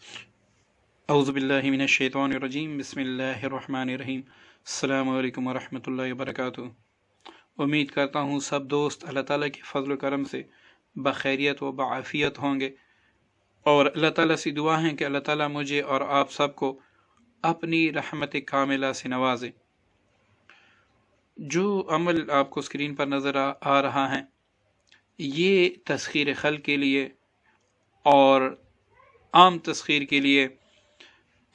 اعوذ باللہ من الشیطان الرجیم بسم اللہ الرحمن الرحیم السلام علیکم ورحمۃ اللہ وبرکاتہ۔ امید کرتا ہوں سب دوست اللہ تعالیٰ کے فضل و کرم سے بخیریت و بعافیت ہوں گے، اور اللہ تعالیٰ سے دعا ہے کہ اللہ تعالیٰ مجھے اور آپ سب کو اپنی رحمت کاملہ سے نوازے۔ جو عمل آپ کو اسکرین پر نظر آ رہا ہے، یہ تسخیر خلق کے لیے اور عام تسخیر کے لیے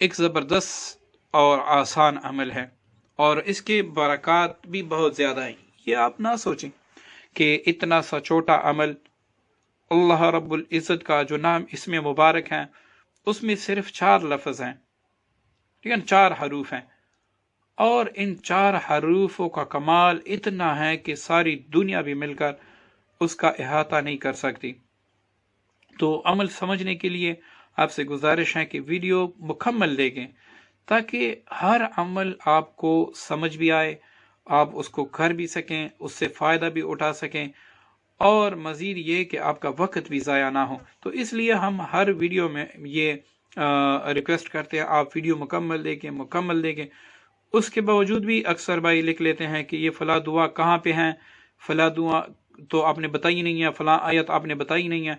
ایک زبردست اور آسان عمل ہے، اور اس کے برکات بھی بہت زیادہ ہیں۔ یہ آپ نہ سوچیں کہ اتنا سا چھوٹا عمل، اللہ رب العزت کا جو نام اس میں مبارک ہے اس میں صرف 4 لفظ ہیں، ٹھیک ہے، 4 حروف ہیں، اور ان 4 حروفوں کا کمال اتنا ہے کہ ساری دنیا بھی مل کر اس کا احاطہ نہیں کر سکتی۔ تو عمل سمجھنے کے لیے آپ سے گزارش ہے کہ ویڈیو مکمل دیکھیں تاکہ ہر عمل آپ کو سمجھ بھی آئے، آپ اس کو کر بھی سکیں، اس سے فائدہ بھی اٹھا سکیں، اور مزید یہ کہ آپ کا وقت بھی ضائع نہ ہو۔ تو اس لیے ہم ہر ویڈیو میں یہ ریکویسٹ کرتے ہیں آپ ویڈیو مکمل دیکھیں۔ اس کے باوجود بھی اکثر بھائی لکھ لیتے ہیں کہ یہ فلاں دعا کہاں پہ ہیں، فلاں دعا تو آپ نے بتائی نہیں ہے، فلاں آیت آپ نے بتائی نہیں ہے۔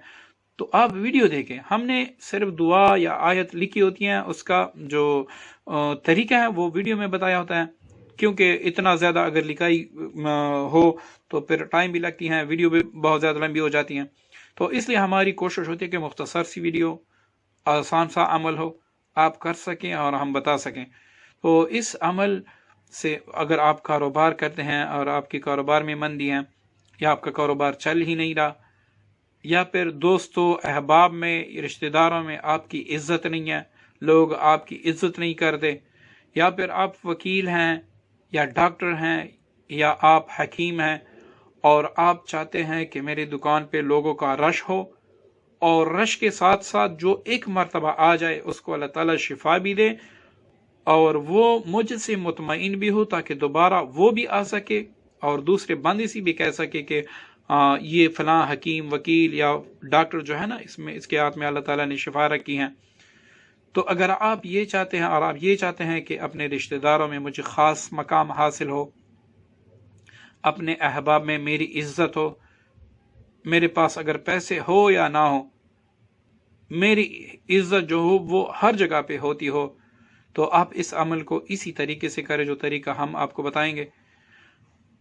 تو آپ ویڈیو دیکھیں، ہم نے صرف دعا یا آیت لکھی ہوتی ہیں، اس کا جو طریقہ ہے وہ ویڈیو میں بتایا ہوتا ہے، کیونکہ اتنا زیادہ اگر لکھائی ہو تو پھر ٹائم بھی لگتی ہے، ویڈیو بھی بہت زیادہ لمبی ہو جاتی ہیں۔ تو اس لیے ہماری کوشش ہوتی ہے کہ مختصر سی ویڈیو، آسان سا عمل ہو، آپ کر سکیں اور ہم بتا سکیں۔ تو اس عمل سے اگر آپ کاروبار کرتے ہیں اور آپ کے کاروبار میں مندی ہے، یا آپ کا کاروبار چل ہی نہیں رہا، یا پھر دوستوں احباب میں رشتہ داروں میں آپ کی عزت نہیں ہے، لوگ آپ کی عزت نہیں کرتے، یا پھر آپ وکیل ہیں یا ڈاکٹر ہیں یا آپ حکیم ہیں اور آپ چاہتے ہیں کہ میری دکان پہ لوگوں کا رش ہو، اور رش کے ساتھ ساتھ جو ایک مرتبہ آ جائے اس کو اللہ تعالیٰ شفا بھی دے اور وہ مجھ سے مطمئن بھی ہو، تاکہ دوبارہ وہ بھی آ سکے اور دوسرے بندے سے بھی کہہ سکے کہ یہ فلاں حکیم وکیل یا ڈاکٹر جو ہے نا، اس کے ہاتھ میں اللہ تعالیٰ نے شفا رکھی ہیں۔ تو اگر آپ یہ چاہتے ہیں اور آپ یہ چاہتے ہیں کہ اپنے رشتہ داروں میں مجھے خاص مقام حاصل ہو، اپنے احباب میں میری عزت ہو، میرے پاس اگر پیسے ہو یا نہ ہو، میری عزت جو ہو وہ ہر جگہ پہ ہوتی ہو، تو آپ اس عمل کو اسی طریقے سے کریں جو طریقہ ہم آپ کو بتائیں گے۔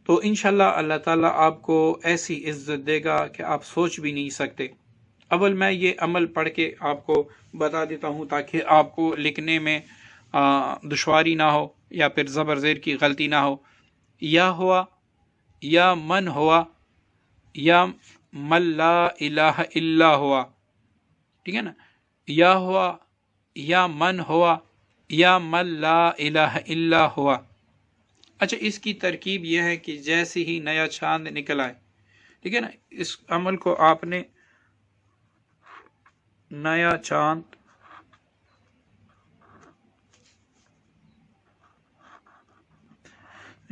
تو انشاءاللہ اللہ تعالیٰ آپ کو ایسی عزت دے گا کہ آپ سوچ بھی نہیں سکتے۔ اول میں یہ عمل پڑھ کے آپ کو بتا دیتا ہوں تاکہ آپ کو لکھنے میں دشواری نہ ہو یا پھر زبر زیر کی غلطی نہ ہو۔ یا ہوا، یا من ہوا، یا من لا الہ الا ہوا، ٹھیک ہے نا، یا ہوا، یا من ہوا، یا من لا الہ الا ہوا۔ اچھا، اس کی ترکیب یہ ہے کہ جیسے ہی نیا چاند نکل آئے، ٹھیک ہے نا، اس عمل کو آپ نے نیا چاند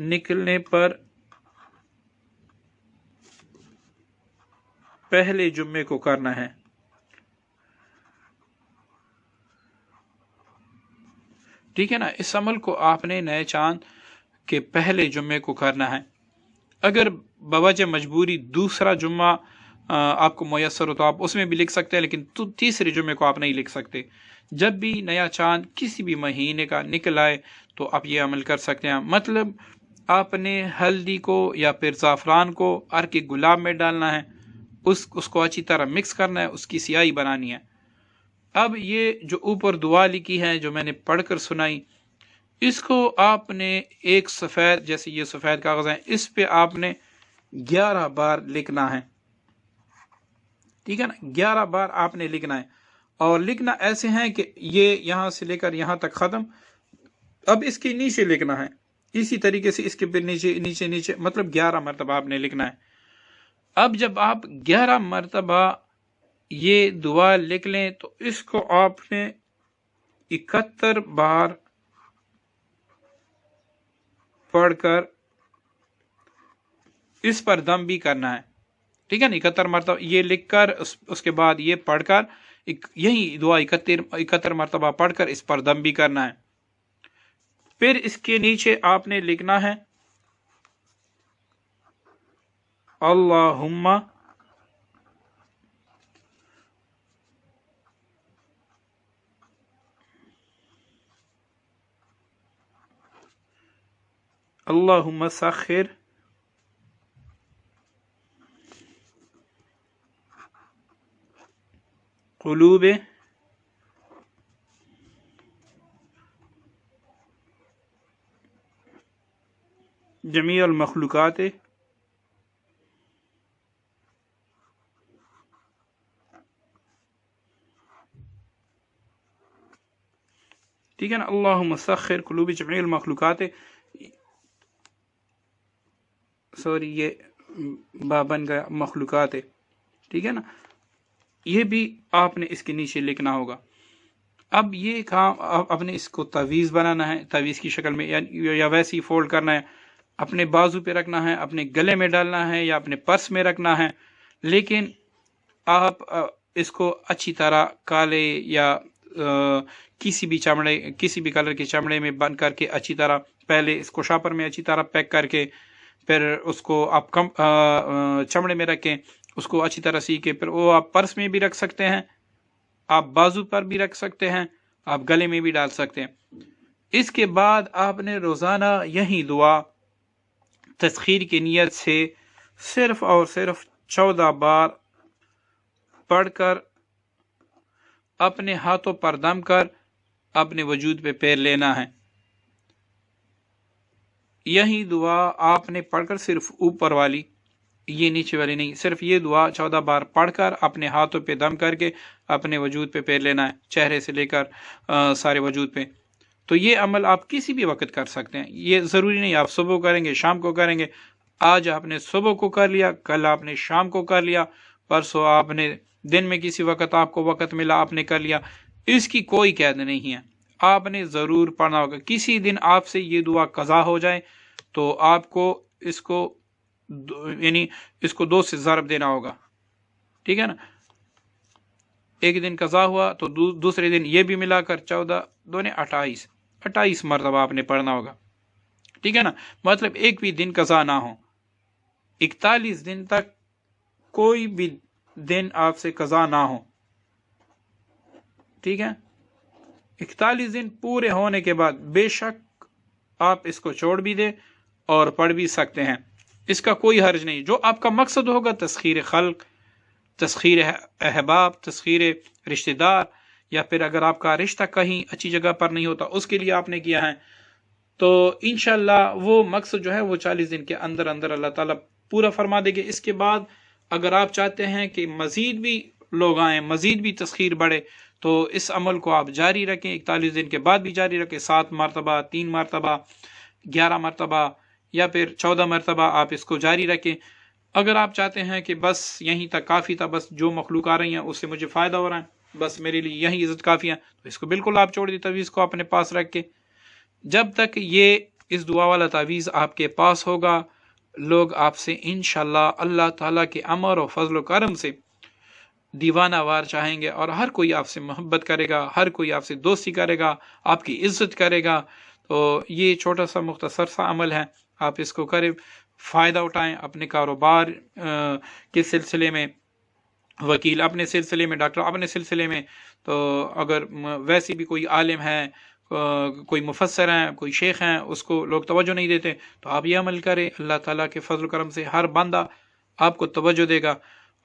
نکلنے پر پہلے جمعے کو کرنا ہے، ٹھیک ہے نا۔ اس عمل کو آپ نے نئے چاند کے پہلے جمعے کو کرنا ہے۔ اگر بوجہ مجبوری دوسرا جمعہ آپ کو میسر ہو تو آپ اس میں بھی لکھ سکتے ہیں، لیکن تیسرے جمعے کو آپ نہیں لکھ سکتے۔ جب بھی نیا چاند کسی بھی مہینے کا نکل آئے تو آپ یہ عمل کر سکتے ہیں۔ مطلب آپ نے ہلدی کو یا پھر زعفران کو عرق گلاب میں ڈالنا ہے، اس کو اچھی طرح مکس کرنا ہے، اس کی سیاہی بنانی ہے۔ اب یہ جو اوپر دعا لکھی ہے جو میں نے پڑھ کر سنائی، اس کو آپ نے ایک سفید، جیسے یہ سفید کاغذ ہے، اس پہ آپ نے 11 بار لکھنا ہے، ٹھیک ہے نا، 11 بار آپ نے لکھنا ہے، اور لکھنا ایسے ہیں کہ یہ یہاں سے لے کر یہاں تک ختم۔ اب اس کے نیچے لکھنا ہے اسی طریقے سے، اس کے پھر نیچے مطلب 11 مرتبہ آپ نے لکھنا ہے۔ اب جب آپ 11 مرتبہ یہ دعا لکھ لیں تو اس کو آپ نے 71 بار پڑھ کر اس پر دم بھی کرنا ہے، ٹھیک ہے نا۔ 71 مرتبہ یہ لکھ کر اس کے بعد یہ پڑھ کر یہی دعا 71 مرتبہ پڑھ کر اس پر دم بھی کرنا ہے۔ پھر اس کے نیچے آپ نے لکھنا ہے اللہم سخر قلوب جمیع المخلوقات ٹھیک ہے نا، اللہم سخر قلوب جمیع المخلوقات، سوری یہ بن گیا مخلوقات ہے، ٹھیک ہے نا، یہ بھی آپ نے اس کے نیچے لکھنا ہوگا۔ اب یہ کام آپ نے اس کو تعویذ بنانا ہے، تعویذ کی شکل میں یا ویسے ہی فولڈ کرنا ہے، اپنے بازو پہ رکھنا ہے، اپنے گلے میں ڈالنا ہے یا اپنے پرس میں رکھنا ہے، لیکن آپ اس کو اچھی طرح کالے یا کسی بھی کلر کے چمڑے میں بند کر کے اچھی طرح پہلے اس کو شاپر میں اچھی طرح پیک کر کے پھر اس کو آپ چمڑے میں رکھیں، اس کو اچھی طرح سی کے پھر وہ آپ پرس میں بھی رکھ سکتے ہیں، آپ بازو پر بھی رکھ سکتے ہیں، آپ گلے میں بھی ڈال سکتے ہیں۔ اس کے بعد آپ نے روزانہ یہی دعا تسخیر کی نیت سے صرف اور صرف 14 بار پڑھ کر اپنے ہاتھوں پر دم کر اپنے وجود پہ پیر لینا ہے۔ یہی دعا آپ نے پڑھ کر صرف اوپر والی، یہ نیچے والی نہیں، صرف یہ دعا 14 بار پڑھ کر اپنے ہاتھوں پہ دم کر کے اپنے وجود پہ پیر لینا ہے، چہرے سے لے کر سارے وجود پہ۔ تو یہ عمل آپ کسی بھی وقت کر سکتے ہیں، یہ ضروری نہیں آپ صبح کریں گے شام کو کریں گے، آج آپ نے صبح کو کر لیا، کل آپ نے شام کو کر لیا، پرسوں آپ نے دن میں کسی وقت آپ کو وقت ملا آپ نے کر لیا، اس کی کوئی قید نہیں ہے، آپ نے ضرور پڑھنا ہوگا۔ کسی دن آپ سے یہ دعا قضا ہو جائے تو آپ کو اس کو یعنی اس کو 2 سے ضرب دینا ہوگا، ٹھیک ہے نا، ایک دن قضا ہوا تو دوسرے دن یہ بھی ملا کر 14 دونے 28 مرتبہ آپ نے پڑھنا ہوگا، ٹھیک ہے نا، مطلب ایک بھی دن قضا نہ ہو، 41 دن تک کوئی بھی دن آپ سے قضا نہ ہو، ٹھیک ہے۔ 41 دن پورے ہونے کے بعد بے شک آپ اس کو چھوڑ بھی دیں اور پڑھ بھی سکتے ہیں، اس کا کوئی حرج نہیں۔ جو آپ کا مقصد ہوگا تسخیر خلق، تسخیر احباب، تسخیر رشتہ دار، یا پھر اگر آپ کا رشتہ کہیں اچھی جگہ پر نہیں ہوتا اس کے لیے آپ نے کیا ہے، تو انشاءاللہ وہ مقصد جو ہے وہ 40 دن کے اندر اندر اللہ تعالیٰ پورا فرما دے گے۔ اس کے بعد اگر آپ چاہتے ہیں کہ مزید بھی لوگ آئیں، مزید بھی تسخیر بڑھے، تو اس عمل کو آپ جاری رکھیں، 41 دن کے بعد بھی جاری رکھیں، 7 مرتبہ، 3 مرتبہ، 11 مرتبہ یا پھر 14 مرتبہ آپ اس کو جاری رکھیں۔ اگر آپ چاہتے ہیں کہ بس یہیں تک کافی تھا، بس جو مخلوق آ رہی ہیں اس سے مجھے فائدہ ہو رہا ہے، بس میرے لیے یہی عزت کافی ہے، تو اس کو بالکل آپ چھوڑ دی تعویذ کو اپنے پاس رکھ کے۔ جب تک یہ اس دعا والا تعویذ آپ کے پاس ہوگا، لوگ آپ سے انشاءاللہ اللہ تعالیٰ کے امر و فضل و کرم سے دیوانہ وار چاہیں گے، اور ہر کوئی آپ سے محبت کرے گا، ہر کوئی آپ سے دوستی کرے گا، آپ کی عزت کرے گا۔ تو یہ چھوٹا سا مختصر سا عمل ہے، آپ اس کو کریں، فائدہ اٹھائیں اپنے کاروبار کے سلسلے میں، وکیل اپنے سلسلے میں، ڈاکٹر اپنے سلسلے میں، تو اگر ویسے بھی کوئی عالم ہے، کوئی مفسر ہیں، کوئی شیخ ہیں، اس کو لوگ توجہ نہیں دیتے، تو آپ یہ عمل کریں، اللہ تعالیٰ کے فضل و کرم سے ہر بندہ آپ کو توجہ دے گا،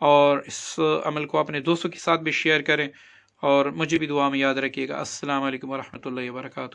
اور اس عمل کو اپنے دوستوں کے ساتھ بھی شیئر کریں، اور مجھے بھی دعا میں یاد رکھیے گا۔ السلام علیکم ورحمۃ اللہ وبرکاتہ۔